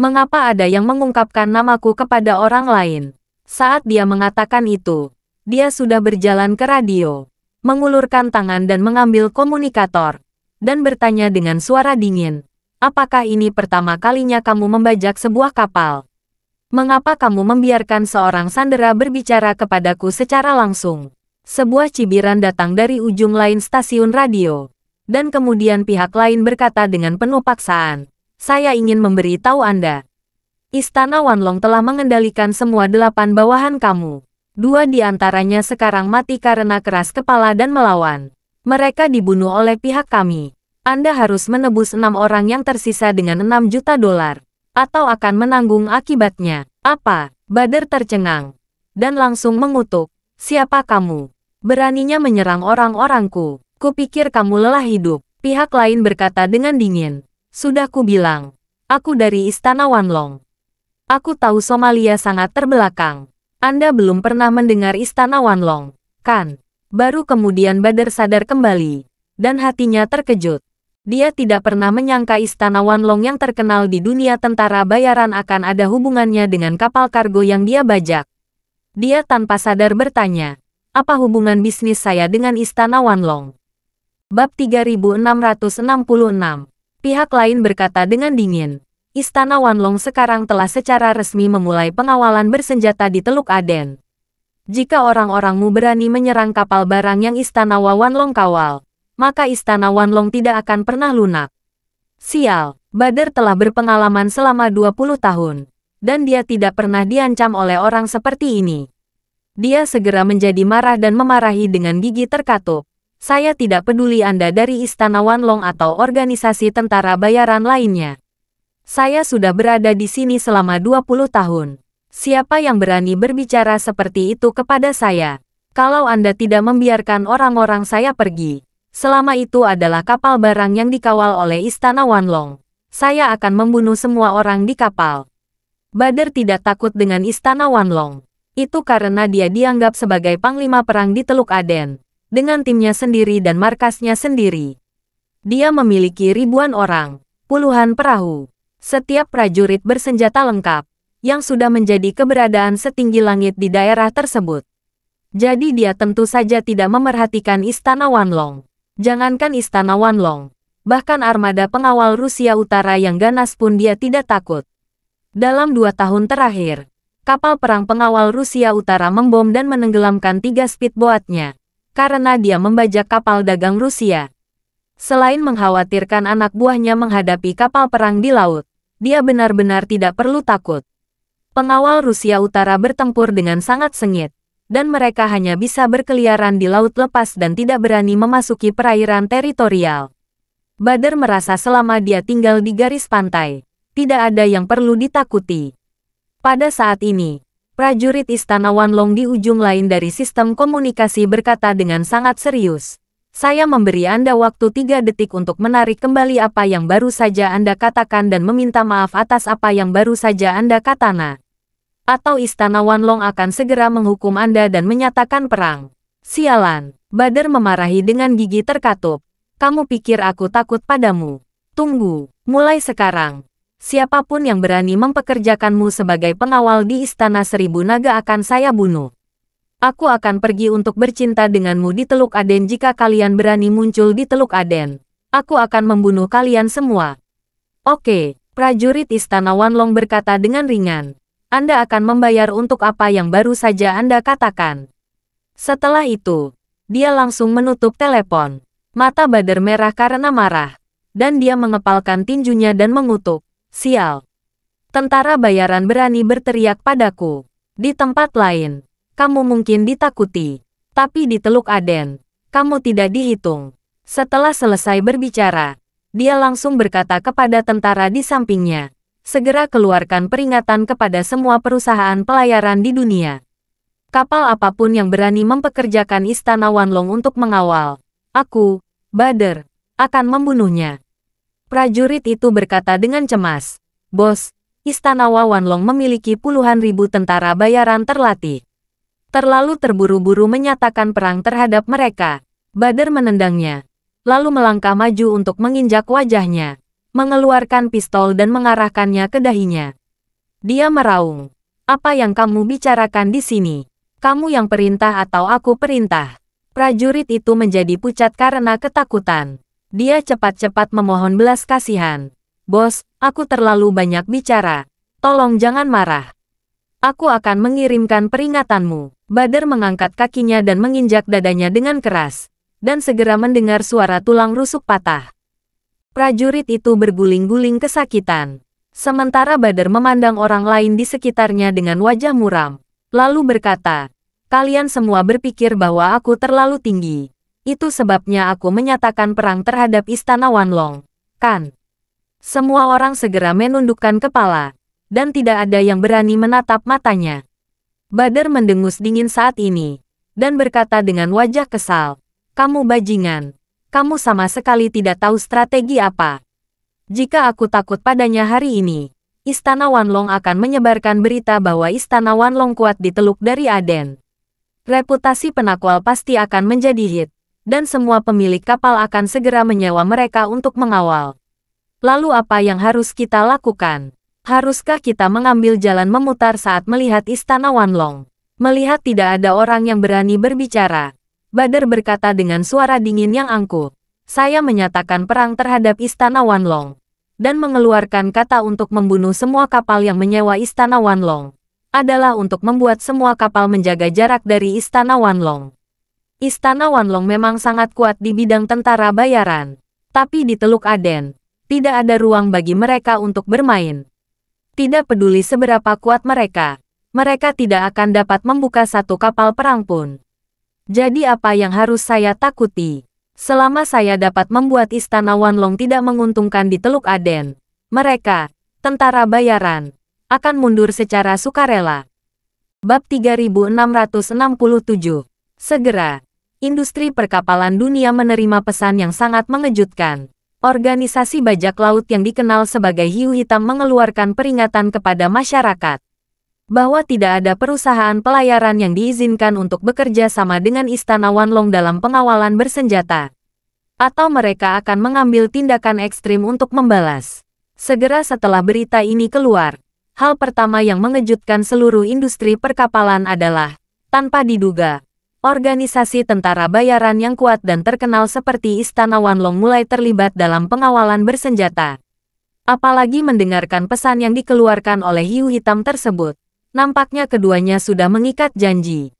Mengapa ada yang mengungkapkan namaku kepada orang lain?" Saat dia mengatakan itu, dia sudah berjalan ke radio, mengulurkan tangan dan mengambil komunikator, dan bertanya dengan suara dingin, "Apakah ini pertama kalinya kamu membajak sebuah kapal? Mengapa kamu membiarkan seorang sandera berbicara kepadaku secara langsung?" Sebuah cibiran datang dari ujung lain stasiun radio. Dan kemudian pihak lain berkata dengan penuh paksaan, "Saya ingin memberi tahu Anda. Istana Wanlong telah mengendalikan semua 8 bawahan kamu. 2 di antaranya sekarang mati karena keras kepala dan melawan. Mereka dibunuh oleh pihak kami. Anda harus menebus 6 orang yang tersisa dengan 6 juta dolar. Atau akan menanggung akibatnya." "Apa?" Badar tercengang. Dan langsung mengutuk, "Siapa kamu? Beraninya menyerang orang-orangku? Kupikir kamu lelah hidup." Pihak lain berkata dengan dingin, "Sudah kubilang, aku dari Istana Wanlong. Aku tahu Somalia sangat terbelakang. Anda belum pernah mendengar Istana Wanlong, kan?" Baru kemudian Badar sadar kembali, dan hatinya terkejut. Dia tidak pernah menyangka Istana Wanlong yang terkenal di dunia tentara bayaran akan ada hubungannya dengan kapal kargo yang dia bajak. Dia tanpa sadar bertanya, "Apa hubungan bisnis saya dengan Istana Wanlong?" Bab 3666. Pihak lain berkata dengan dingin, "Istana Wanlong sekarang telah secara resmi memulai pengawalan bersenjata di Teluk Aden. Jika orang-orangmu berani menyerang kapal barang yang Istana Wanlong kawal, maka istana Wanlong tidak akan pernah lunak. Sial, Badr telah berpengalaman selama 20 tahun, dan dia tidak pernah diancam oleh orang seperti ini. Dia segera menjadi marah dan memarahi dengan gigi terkatup. Saya tidak peduli Anda dari istana Wanlong atau organisasi tentara bayaran lainnya. Saya sudah berada di sini selama 20 tahun. Siapa yang berani berbicara seperti itu kepada saya? Kalau Anda tidak membiarkan orang-orang saya pergi, selama itu adalah kapal barang yang dikawal oleh istana Wanlong, saya akan membunuh semua orang di kapal. Badr tidak takut dengan istana Wanlong. Itu karena dia dianggap sebagai panglima perang di Teluk Aden, dengan timnya sendiri dan markasnya sendiri. Dia memiliki ribuan orang, puluhan perahu, setiap prajurit bersenjata lengkap, yang sudah menjadi keberadaan setinggi langit di daerah tersebut. Jadi dia tentu saja tidak memerhatikan istana Wanlong. Jangankan istana Wanlong, bahkan armada pengawal Rusia Utara yang ganas pun dia tidak takut. Dalam 2 tahun terakhir, kapal perang pengawal Rusia Utara membom dan menenggelamkan 3 speedboatnya, karena dia membajak kapal dagang Rusia. Selain mengkhawatirkan anak buahnya menghadapi kapal perang di laut, dia benar-benar tidak perlu takut. Pengawal Rusia Utara bertempur dengan sangat sengit, dan mereka hanya bisa berkeliaran di laut lepas dan tidak berani memasuki perairan teritorial. Badr merasa selama dia tinggal di garis pantai, tidak ada yang perlu ditakuti. Pada saat ini, prajurit istana Wanlong di ujung lain dari sistem komunikasi berkata dengan sangat serius, "Saya memberi Anda waktu 3 detik untuk menarik kembali apa yang baru saja Anda katakan dan meminta maaf atas apa yang baru saja Anda katakan. Atau istana Wanlong akan segera menghukum Anda dan menyatakan perang." Sialan, Badr memarahi dengan gigi terkatup. "Kamu pikir aku takut padamu? Tunggu, mulai sekarang. Siapapun yang berani mempekerjakanmu sebagai pengawal di Istana Seribu Naga akan saya bunuh. Aku akan pergi untuk bercinta denganmu di Teluk Aden jika kalian berani muncul di Teluk Aden. Aku akan membunuh kalian semua." "Oke," prajurit Istana Wanlong berkata dengan ringan. "Anda akan membayar untuk apa yang baru saja Anda katakan." Setelah itu, dia langsung menutup telepon. Mata Badr merah karena marah, dan dia mengepalkan tinjunya dan mengutuk. "Sial. Tentara bayaran berani berteriak padaku. Di tempat lain, kamu mungkin ditakuti. Tapi di Teluk Aden, kamu tidak dihitung." Setelah selesai berbicara, dia langsung berkata kepada tentara di sampingnya, "Segera keluarkan peringatan kepada semua perusahaan pelayaran di dunia. Kapal apapun yang berani mempekerjakan istana Wanlong untuk mengawal, aku, Badr, akan membunuhnya." Prajurit itu berkata dengan cemas, "Bos, istana Wanlong memiliki puluhan ribu tentara bayaran terlatih. Terlalu terburu-buru menyatakan perang terhadap mereka." Badr menendangnya, lalu melangkah maju untuk menginjak wajahnya, mengeluarkan pistol dan mengarahkannya ke dahinya. Dia meraung, "Apa yang kamu bicarakan di sini? Kamu yang perintah atau aku perintah?" Prajurit itu menjadi pucat karena ketakutan. Dia cepat-cepat memohon belas kasihan. "Bos, aku terlalu banyak bicara. Tolong jangan marah. Aku akan mengirimkan peringatanmu." Badr mengangkat kakinya dan menginjak dadanya dengan keras, dan segera mendengar suara tulang rusuk patah. Prajurit itu berguling-guling kesakitan. Sementara Badr memandang orang lain di sekitarnya dengan wajah muram, lalu berkata, "Kalian semua berpikir bahwa aku terlalu tinggi. Itu sebabnya aku menyatakan perang terhadap istana Wanlong, kan?" Semua orang segera menundukkan kepala, dan tidak ada yang berani menatap matanya. Badr mendengus dingin saat ini, dan berkata dengan wajah kesal, "Kamu bajingan. Kamu sama sekali tidak tahu strategi apa. Jika aku takut padanya hari ini, istana Wanlong akan menyebarkan berita bahwa istana Wanlong kuat di Teluk dari Aden. Reputasi penakwal pasti akan menjadi hit, dan semua pemilik kapal akan segera menyewa mereka untuk mengawal. Lalu apa yang harus kita lakukan? Haruskah kita mengambil jalan memutar saat melihat istana Wanlong? Melihat tidak ada orang yang berani berbicara, Badr berkata dengan suara dingin yang angkuh, "Saya menyatakan perang terhadap istana Wanlong, dan mengeluarkan kata untuk membunuh semua kapal yang menyewa istana Wanlong, adalah untuk membuat semua kapal menjaga jarak dari istana Wanlong. Istana Wanlong memang sangat kuat di bidang tentara bayaran. Tapi di Teluk Aden, tidak ada ruang bagi mereka untuk bermain. Tidak peduli seberapa kuat mereka, mereka tidak akan dapat membuka satu kapal perang pun. Jadi apa yang harus saya takuti? Selama saya dapat membuat Istana Wanlong tidak menguntungkan di Teluk Aden, mereka, tentara bayaran, akan mundur secara sukarela. Bab 3667. Segera, industri perkapalan dunia menerima pesan yang sangat mengejutkan. Organisasi bajak laut yang dikenal sebagai Hiu Hitam mengeluarkan peringatan kepada masyarakat bahwa tidak ada perusahaan pelayaran yang diizinkan untuk bekerja sama dengan Istana Wanlong dalam pengawalan bersenjata. Atau mereka akan mengambil tindakan ekstrim untuk membalas. Segera setelah berita ini keluar, hal pertama yang mengejutkan seluruh industri perkapalan adalah, tanpa diduga, organisasi tentara bayaran yang kuat dan terkenal seperti Istana Wanlong mulai terlibat dalam pengawalan bersenjata. Apalagi mendengarkan pesan yang dikeluarkan oleh Hiu Hitam tersebut, nampaknya keduanya sudah mengikat janji.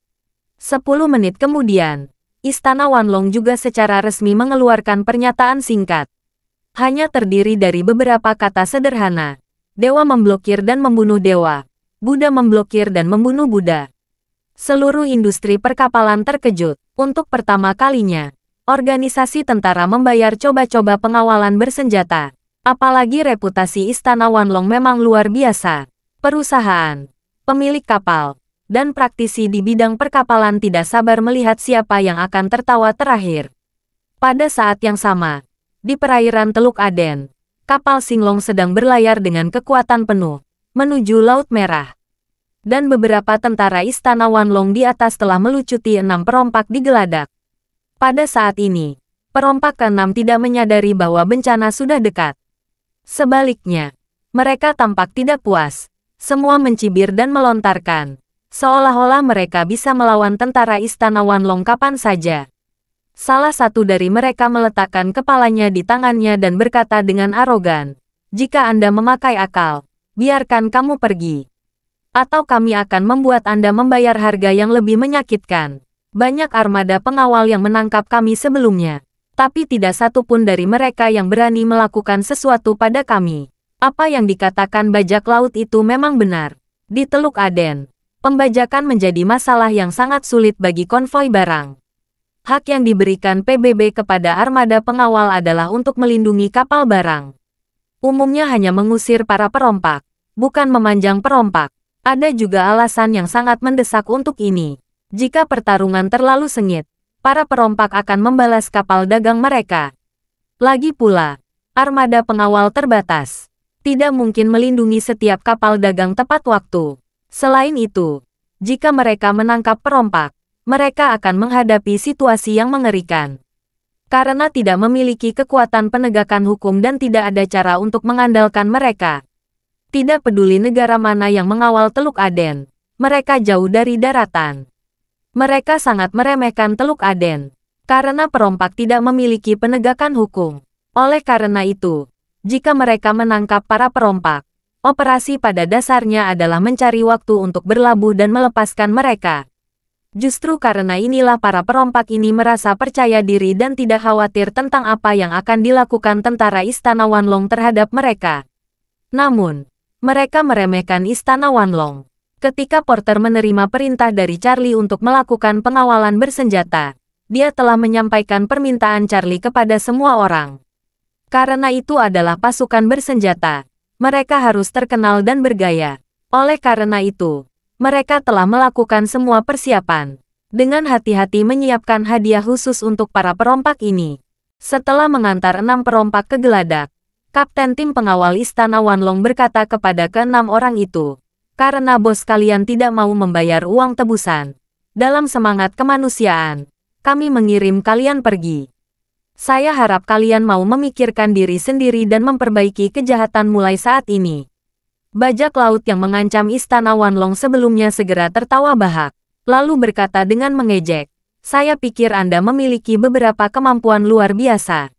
10 menit kemudian, Istana Wanlong juga secara resmi mengeluarkan pernyataan singkat. Hanya terdiri dari beberapa kata sederhana. Dewa memblokir dan membunuh dewa. Buddha memblokir dan membunuh Buddha. Seluruh industri perkapalan terkejut. Untuk pertama kalinya, organisasi tentara membayar coba-coba pengawalan bersenjata. Apalagi reputasi Istana Wanlong memang luar biasa. Perusahaan, pemilik kapal, dan praktisi di bidang perkapalan tidak sabar melihat siapa yang akan tertawa terakhir. Pada saat yang sama, di perairan Teluk Aden, kapal Singlong sedang berlayar dengan kekuatan penuh, menuju Laut Merah. Dan beberapa tentara Istana Wanlong di atas telah melucuti 6 perompak di geladak. Pada saat ini, perompak ke-6 tidak menyadari bahwa bencana sudah dekat. Sebaliknya, mereka tampak tidak puas. Semua mencibir dan melontarkan, seolah-olah mereka bisa melawan tentara Istana Wanlong kapan saja. Salah satu dari mereka meletakkan kepalanya di tangannya dan berkata dengan arogan, "Jika Anda memakai akal, biarkan kamu pergi. Atau kami akan membuat Anda membayar harga yang lebih menyakitkan. Banyak armada pengawal yang menangkap kami sebelumnya, tapi tidak satu pun dari mereka yang berani melakukan sesuatu pada kami." Apa yang dikatakan bajak laut itu memang benar. Di Teluk Aden, pembajakan menjadi masalah yang sangat sulit bagi konvoi barang. Hak yang diberikan PBB kepada armada pengawal adalah untuk melindungi kapal barang. Umumnya hanya mengusir para perompak, bukan memanjang perompak. Ada juga alasan yang sangat mendesak untuk ini. Jika pertarungan terlalu sengit, para perompak akan membalas kapal dagang mereka. Lagi pula, armada pengawal terbatas. Tidak mungkin melindungi setiap kapal dagang tepat waktu. Selain itu, jika mereka menangkap perompak, mereka akan menghadapi situasi yang mengerikan. Karena tidak memiliki kekuatan penegakan hukum dan tidak ada cara untuk mengandalkan mereka. Tidak peduli negara mana yang mengawal Teluk Aden, mereka jauh dari daratan. Mereka sangat meremehkan Teluk Aden, karena perompak tidak memiliki penegakan hukum. Oleh karena itu, jika mereka menangkap para perompak, operasi pada dasarnya adalah mencari waktu untuk berlabuh dan melepaskan mereka. Justru karena inilah para perompak ini merasa percaya diri dan tidak khawatir tentang apa yang akan dilakukan tentara Istana Wanlong terhadap mereka. Namun, mereka meremehkan Istana Wanlong. Ketika Porter menerima perintah dari Charlie untuk melakukan pengawalan bersenjata, dia telah menyampaikan permintaan Charlie kepada semua orang. Karena itu adalah pasukan bersenjata, mereka harus terkenal dan bergaya. Oleh karena itu, mereka telah melakukan semua persiapan, dengan hati-hati menyiapkan hadiah khusus untuk para perompak ini. Setelah mengantar 6 perompak ke geladak, Kapten tim pengawal Istana Wanlong berkata kepada ke-6 orang itu, "Karena bos kalian tidak mau membayar uang tebusan, dalam semangat kemanusiaan, kami mengirim kalian pergi. Saya harap kalian mau memikirkan diri sendiri dan memperbaiki kejahatan mulai saat ini." Bajak laut yang mengancam Istana Wanlong sebelumnya segera tertawa bahak, lalu berkata dengan mengejek, "Saya pikir Anda memiliki beberapa kemampuan luar biasa.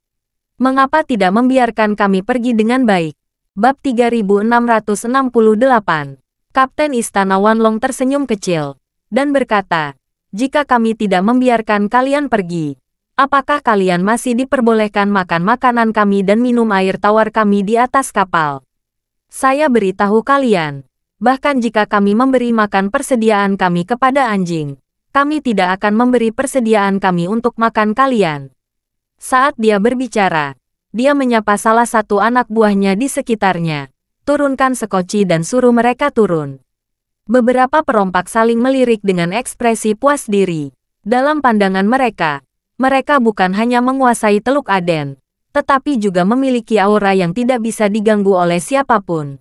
Mengapa tidak membiarkan kami pergi dengan baik?" Bab 3668. Kapten Istana Wanlong tersenyum kecil, dan berkata, Jika kami tidak membiarkan kalian pergi, apakah kalian masih diperbolehkan makan makanan kami dan minum air tawar kami di atas kapal? Saya beritahu kalian, bahkan jika kami memberi makan persediaan kami kepada anjing, kami tidak akan memberi persediaan kami untuk makan kalian. Saat dia berbicara, dia menyapa salah satu anak buahnya di sekitarnya. Turunkan sekoci dan suruh mereka turun. Beberapa perompak saling melirik dengan ekspresi puas diri. Dalam pandangan mereka, mereka bukan hanya menguasai Teluk Aden, tetapi juga memiliki aura yang tidak bisa diganggu oleh siapapun.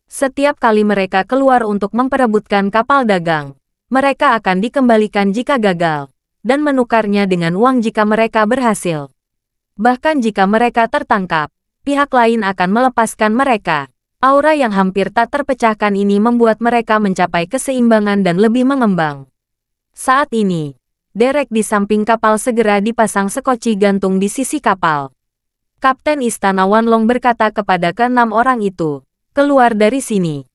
Setiap kali mereka keluar untuk memperebutkan kapal dagang, mereka akan dikembalikan jika gagal, dan menukarnya dengan uang jika mereka berhasil. Bahkan jika mereka tertangkap, pihak lain akan melepaskan mereka. Aura yang hampir tak terpecahkan ini membuat mereka mencapai keseimbangan dan lebih mengembang. Saat ini, derek di samping kapal segera dipasang sekoci gantung di sisi kapal. Kapten Istana Wanlong berkata kepada keenam orang itu, "Keluar dari sini."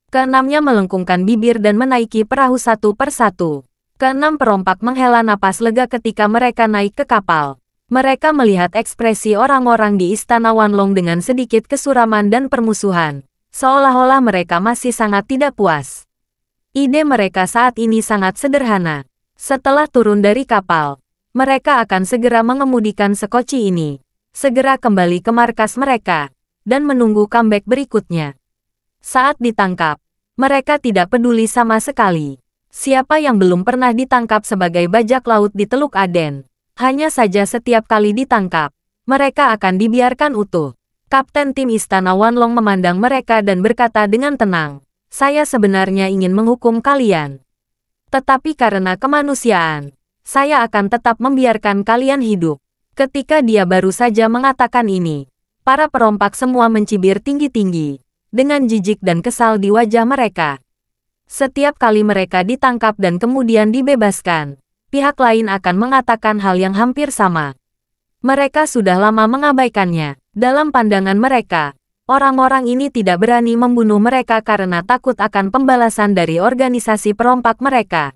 Keenamnya melengkungkan bibir dan menaiki perahu satu persatu. Keenam perompak menghela napas lega ketika mereka naik ke kapal. Mereka melihat ekspresi orang-orang di Istana Wanlong dengan sedikit kesuraman dan permusuhan, seolah-olah mereka masih sangat tidak puas. Ide mereka saat ini sangat sederhana. Setelah turun dari kapal, mereka akan segera mengemudikan sekoci ini, segera kembali ke markas mereka, dan menunggu comeback berikutnya. Saat ditangkap, mereka tidak peduli sama sekali. Siapa yang belum pernah ditangkap sebagai bajak laut di Teluk Aden? Hanya saja setiap kali ditangkap, mereka akan dibiarkan utuh. Kapten tim Istana Wanlong memandang mereka dan berkata dengan tenang, "Saya sebenarnya ingin menghukum kalian. Tetapi karena kemanusiaan, saya akan tetap membiarkan kalian hidup." Ketika dia baru saja mengatakan ini, para perompak semua mencibir tinggi-tinggi, dengan jijik dan kesal di wajah mereka. Setiap kali mereka ditangkap dan kemudian dibebaskan, pihak lain akan mengatakan hal yang hampir sama. Mereka sudah lama mengabaikannya. Dalam pandangan mereka, orang-orang ini tidak berani membunuh mereka karena takut akan pembalasan dari organisasi perompak mereka.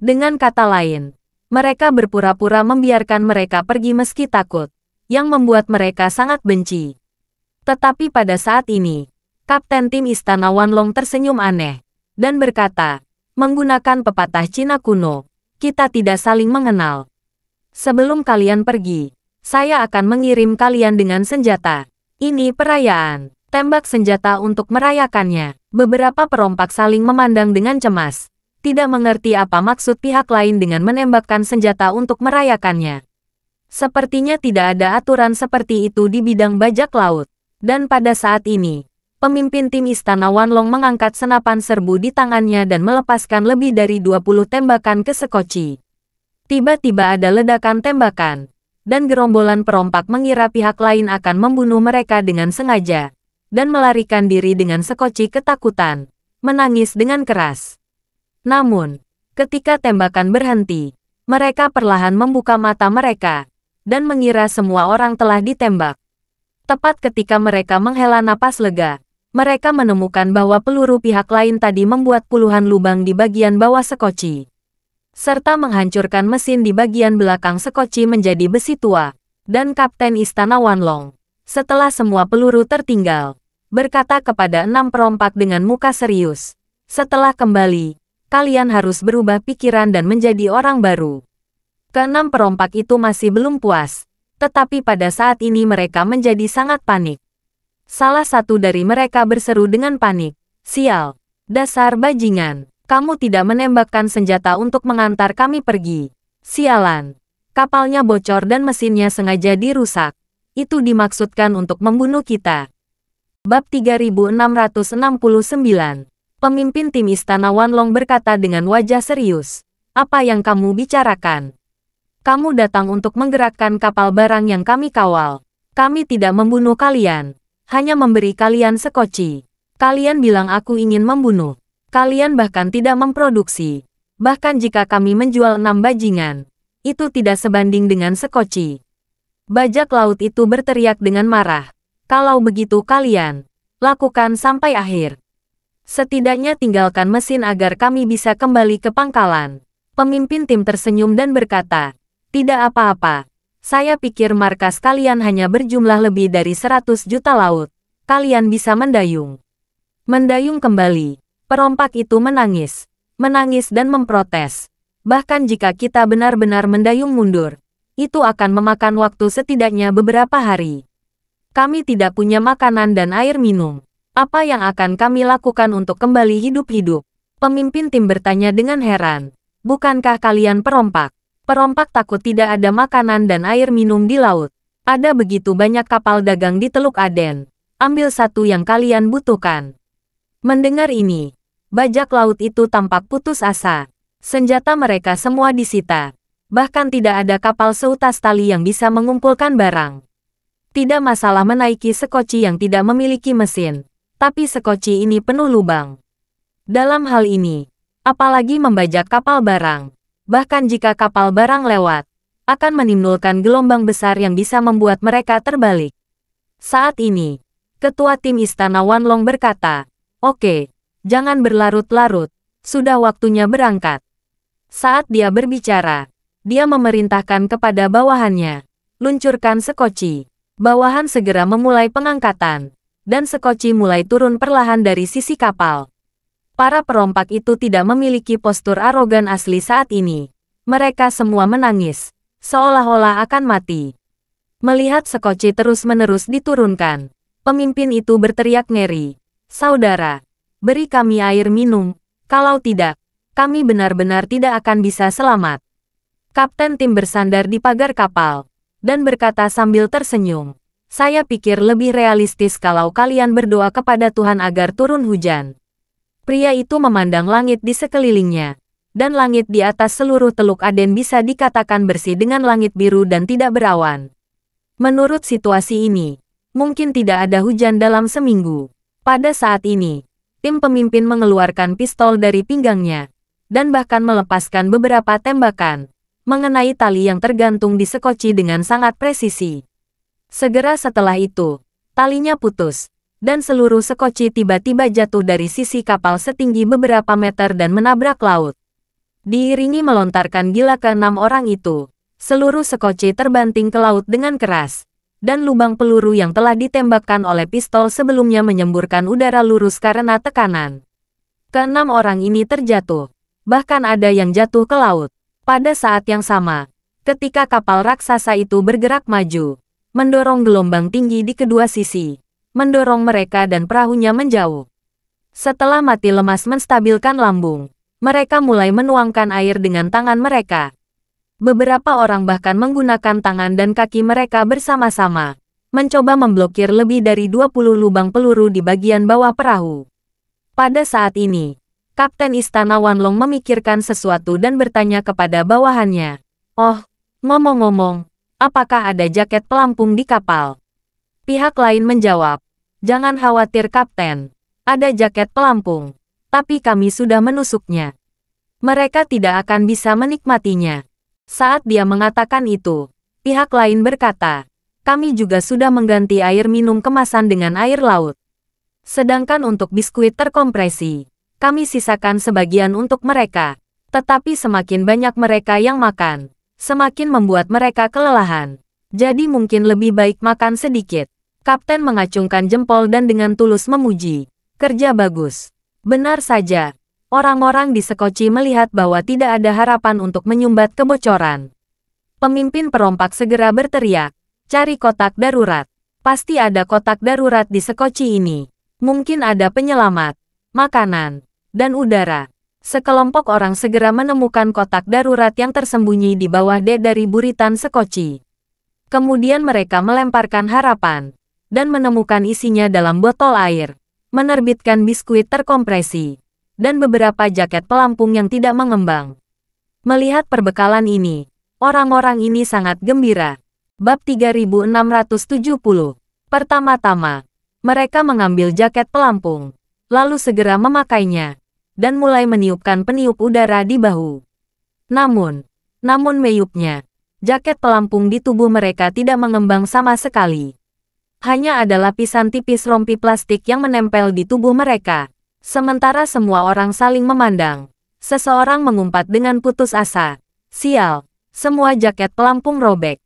Dengan kata lain, mereka berpura-pura membiarkan mereka pergi meski takut, yang membuat mereka sangat benci. Tetapi pada saat ini, Kapten tim Istana Wanlong tersenyum aneh, dan berkata, menggunakan pepatah Cina kuno, "Kita tidak saling mengenal. Sebelum kalian pergi, saya akan mengirim kalian dengan senjata. Ini perayaan. Tembak senjata untuk merayakannya." Beberapa perompak saling memandang dengan cemas, tidak mengerti apa maksud pihak lain dengan menembakkan senjata untuk merayakannya. Sepertinya tidak ada aturan seperti itu di bidang bajak laut. Dan pada saat ini, pemimpin tim Istana Wanlong mengangkat senapan serbu di tangannya dan melepaskan lebih dari 20 tembakan ke sekoci. Tiba-tiba ada ledakan tembakan, dan gerombolan perompak mengira pihak lain akan membunuh mereka dengan sengaja, dan melarikan diri dengan sekoci ketakutan, menangis dengan keras. Namun, ketika tembakan berhenti, mereka perlahan membuka mata mereka, dan mengira semua orang telah ditembak. Tepat ketika mereka menghela napas lega, mereka menemukan bahwa peluru pihak lain tadi membuat puluhan lubang di bagian bawah sekoci, serta menghancurkan mesin di bagian belakang sekoci menjadi besi tua. Dan Kapten Istana Wanlong, setelah semua peluru tertinggal, berkata kepada 6 perompak dengan muka serius, "Setelah kembali, kalian harus berubah pikiran dan menjadi orang baru." Keenam perompak itu masih belum puas, tetapi pada saat ini mereka menjadi sangat panik. Salah satu dari mereka berseru dengan panik, "Sial, dasar bajingan, kamu tidak menembakkan senjata untuk mengantar kami pergi. Sialan, kapalnya bocor dan mesinnya sengaja dirusak. Itu dimaksudkan untuk membunuh kita." Bab 3669. Pemimpin tim Istana Wanlong berkata dengan wajah serius, "Apa yang kamu bicarakan? Kamu datang untuk menggerakkan kapal barang yang kami kawal. Kami tidak membunuh kalian, hanya memberi kalian sekoci. Kalian bilang aku ingin membunuh. Kalian bahkan tidak memproduksi. Bahkan jika kami menjual 6 bajingan, itu tidak sebanding dengan sekoci." Bajak laut itu berteriak dengan marah. "Kalau begitu kalian, lakukan sampai akhir. Setidaknya tinggalkan mesin agar kami bisa kembali ke pangkalan." Pemimpin tim tersenyum dan berkata, "Tidak apa-apa. Saya pikir markas kalian hanya berjumlah lebih dari 100 juta laut. Kalian bisa mendayung." Mendayung kembali. Perompak itu menangis. Menangis dan memprotes. "Bahkan jika kita benar-benar mendayung mundur, itu akan memakan waktu setidaknya beberapa hari. Kami tidak punya makanan dan air minum. Apa yang akan kami lakukan untuk kembali hidup-hidup?" Pemimpin tim bertanya dengan heran. "Bukankah kalian perompak? Perompak takut tidak ada makanan dan air minum di laut. Ada begitu banyak kapal dagang di Teluk Aden. Ambil satu yang kalian butuhkan." Mendengar ini, bajak laut itu tampak putus asa. Senjata mereka semua disita. Bahkan tidak ada kapal seutas tali yang bisa mengumpulkan barang. Tidak masalah menaiki sekoci yang tidak memiliki mesin, tapi sekoci ini penuh lubang. Dalam hal ini, apalagi membajak kapal barang, bahkan jika kapal barang lewat, akan menimbulkan gelombang besar yang bisa membuat mereka terbalik. Saat ini, ketua tim Istana Wanlong berkata, "Oke, jangan berlarut-larut, sudah waktunya berangkat." Saat dia berbicara, dia memerintahkan kepada bawahannya, "Luncurkan sekoci." Bawahan segera memulai pengangkatan, dan sekoci mulai turun perlahan dari sisi kapal. Para perompak itu tidak memiliki postur arogan asli saat ini. Mereka semua menangis, seolah-olah akan mati. Melihat sekoci terus-menerus diturunkan, pemimpin itu berteriak ngeri, "Saudara, beri kami air minum, kalau tidak, kami benar-benar tidak akan bisa selamat." Kapten tim bersandar di pagar kapal, dan berkata sambil tersenyum, "Saya pikir lebih realistis kalau kalian berdoa kepada Tuhan agar turun hujan." Pria itu memandang langit di sekelilingnya, dan langit di atas seluruh Teluk Aden bisa dikatakan bersih dengan langit biru dan tidak berawan. Menurut situasi ini, mungkin tidak ada hujan dalam seminggu. Pada saat ini, tim pemimpin mengeluarkan pistol dari pinggangnya, dan bahkan melepaskan beberapa tembakan, mengenai tali yang tergantung di sekoci dengan sangat presisi. Segera setelah itu, talinya putus, dan seluruh sekoci tiba-tiba jatuh dari sisi kapal setinggi beberapa meter dan menabrak laut. Diiringi melontarkan gila ke-6 orang itu, seluruh sekoci terbanting ke laut dengan keras, dan lubang peluru yang telah ditembakkan oleh pistol sebelumnya menyemburkan udara lurus karena tekanan. Ke-6 orang ini terjatuh, bahkan ada yang jatuh ke laut. Pada saat yang sama, ketika kapal raksasa itu bergerak maju, mendorong gelombang tinggi di kedua sisi, mendorong mereka dan perahunya menjauh. Setelah mati lemas menstabilkan lambung, mereka mulai menuangkan air dengan tangan mereka. Beberapa orang bahkan menggunakan tangan dan kaki mereka bersama-sama, mencoba memblokir lebih dari 20 lubang peluru di bagian bawah perahu. Pada saat ini, Kapten Istana Wanlong memikirkan sesuatu dan bertanya kepada bawahannya, "Oh, ngomong-ngomong, apakah ada jaket pelampung di kapal?" Pihak lain menjawab, "Jangan khawatir Kapten, ada jaket pelampung, tapi kami sudah menusuknya. Mereka tidak akan bisa menikmatinya." Saat dia mengatakan itu, pihak lain berkata, "Kami juga sudah mengganti air minum kemasan dengan air laut. Sedangkan untuk biskuit terkompresi, kami sisakan sebagian untuk mereka. Tetapi semakin banyak mereka yang makan, semakin membuat mereka kelelahan. Jadi mungkin lebih baik makan sedikit." Kapten mengacungkan jempol dan dengan tulus memuji, "Kerja bagus." Benar saja, orang-orang di sekoci melihat bahwa tidak ada harapan untuk menyumbat kebocoran. Pemimpin perompak segera berteriak, "Cari kotak darurat. Pasti ada kotak darurat di sekoci ini. Mungkin ada penyelamat, makanan, dan udara." Sekelompok orang segera menemukan kotak darurat yang tersembunyi di bawah dek dari buritan sekoci. Kemudian mereka melemparkan harapan, dan menemukan isinya dalam botol air, menerbitkan biskuit terkompresi, dan beberapa jaket pelampung yang tidak mengembang. Melihat perbekalan ini, orang-orang ini sangat gembira. Bab 3670. Pertama-tama, mereka mengambil jaket pelampung, lalu segera memakainya, dan mulai meniupkan peniup udara di bahu. Namun meniupnya, jaket pelampung di tubuh mereka tidak mengembang sama sekali. Hanya ada lapisan tipis rompi plastik yang menempel di tubuh mereka. Sementara semua orang saling memandang, Seseorang mengumpat dengan putus asa. Sial, semua jaket pelampung robek.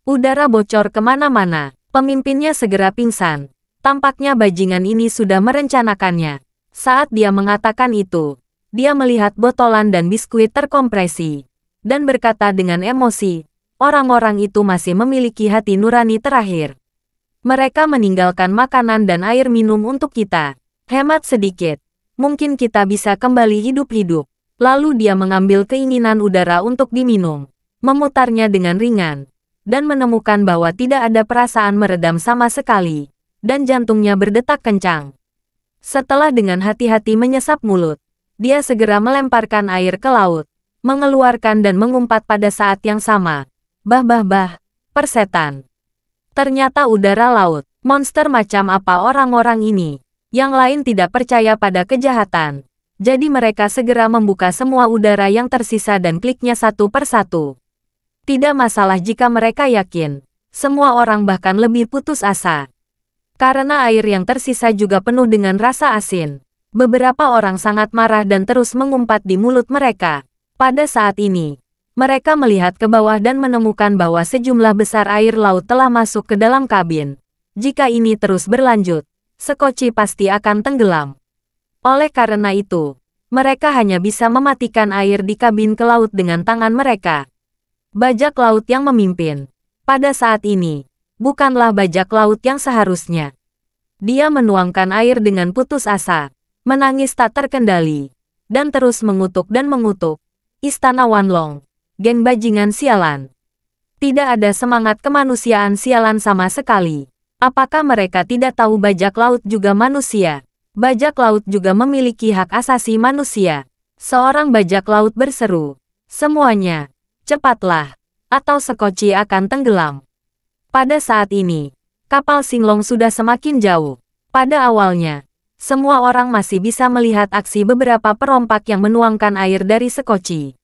Udara bocor kemana-mana. Pemimpinnya segera pingsan. Tampaknya bajingan ini sudah merencanakannya. Saat dia mengatakan itu, dia melihat botolan dan biskuit terkompresi. Dan berkata dengan emosi, orang-orang itu masih memiliki hati nurani terakhir. Mereka meninggalkan makanan dan air minum untuk kita. Hemat sedikit. Mungkin kita bisa kembali hidup-hidup. Lalu dia mengambil keinginan udara untuk diminum. Memutarnya dengan ringan. Dan menemukan bahwa tidak ada perasaan meredam sama sekali. Dan jantungnya berdetak kencang. Setelah dengan hati-hati menyesap mulut, dia segera melemparkan air ke laut. Mengeluarkan dan mengumpat pada saat yang sama. Bah bah bah, persetan. Ternyata udara laut, monster macam apa orang-orang ini. Yang lain tidak percaya pada kejahatan. Jadi mereka segera membuka semua udara yang tersisa dan kliknya satu persatu. Tidak masalah jika mereka yakin. Semua orang bahkan lebih putus asa. Karena air yang tersisa juga penuh dengan rasa asin. Beberapa orang sangat marah dan terus mengumpat di mulut mereka. Pada saat ini, mereka melihat ke bawah dan menemukan bahwa sejumlah besar air laut telah masuk ke dalam kabin. Jika ini terus berlanjut, Sekoci pasti akan tenggelam. Oleh karena itu, mereka hanya bisa mematikan air di kabin ke laut dengan tangan mereka. Bajak laut yang memimpin. Pada saat ini, bukanlah bajak laut yang seharusnya. Dia menuangkan air dengan putus asa, menangis tak terkendali, dan terus mengutuk dan mengutuk. Istana Wanlong. Geng bajingan sialan. Tidak ada semangat kemanusiaan sialan sama sekali. Apakah mereka tidak tahu bajak laut juga manusia? Bajak laut juga memiliki hak asasi manusia. Seorang bajak laut berseru. Semuanya, cepatlah, atau Sekoci akan tenggelam. Pada saat ini, kapal Singlong sudah semakin jauh. Pada awalnya, semua orang masih bisa melihat aksi beberapa perompak yang menuangkan air dari Sekoci.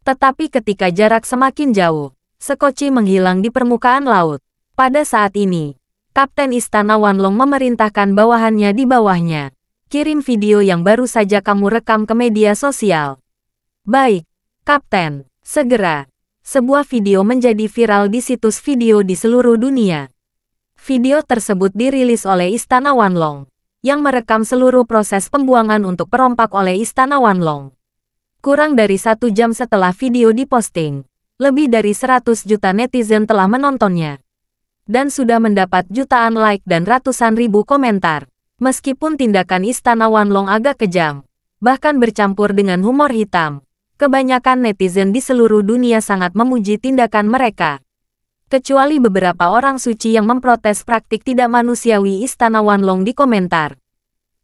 Tetapi ketika jarak semakin jauh, Sekoci menghilang di permukaan laut. Pada saat ini, Kapten Istana Wanlong memerintahkan bawahannya di bawahnya. Kirim video yang baru saja kamu rekam ke media sosial. Baik, Kapten. Segera. Sebuah video menjadi viral di situs video di seluruh dunia. Video tersebut dirilis oleh Istana Wanlong, yang merekam seluruh proses pembuangan untuk perompak oleh Istana Wanlong. Kurang dari 1 jam setelah video diposting, lebih dari 100 juta netizen telah menontonnya. Dan sudah mendapat jutaan like dan ratusan ribu komentar. Meskipun tindakan Istana Wanlong agak kejam, bahkan bercampur dengan humor hitam, kebanyakan netizen di seluruh dunia sangat memuji tindakan mereka. Kecuali beberapa orang suci yang memprotes praktik tidak manusiawi Istana Wanlong di komentar.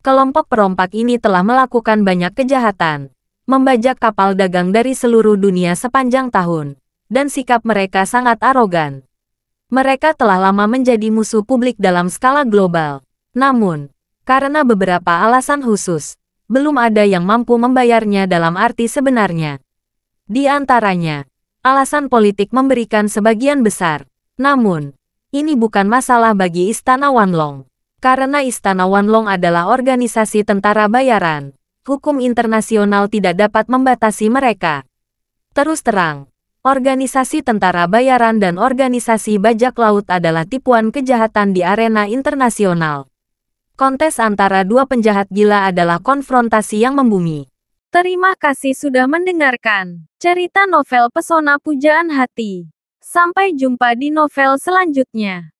Kelompok perompak ini telah melakukan banyak kejahatan. Membajak kapal dagang dari seluruh dunia sepanjang tahun, dan sikap mereka sangat arogan. Mereka telah lama menjadi musuh publik dalam skala global. Namun, karena beberapa alasan khusus, belum ada yang mampu membayarnya dalam arti sebenarnya. Di antaranya, alasan politik memberikan sebagian besar. Namun, ini bukan masalah bagi Istana Wanlong. Karena Istana Wanlong adalah organisasi tentara bayaran. Hukum internasional tidak dapat membatasi mereka. Terus terang, organisasi tentara bayaran dan organisasi bajak laut adalah tipuan kejahatan di arena internasional. Kontes antara dua penjahat gila adalah konfrontasi yang membumi. Terima kasih sudah mendengarkan cerita novel Pesona Pujaan Hati. Sampai jumpa di novel selanjutnya.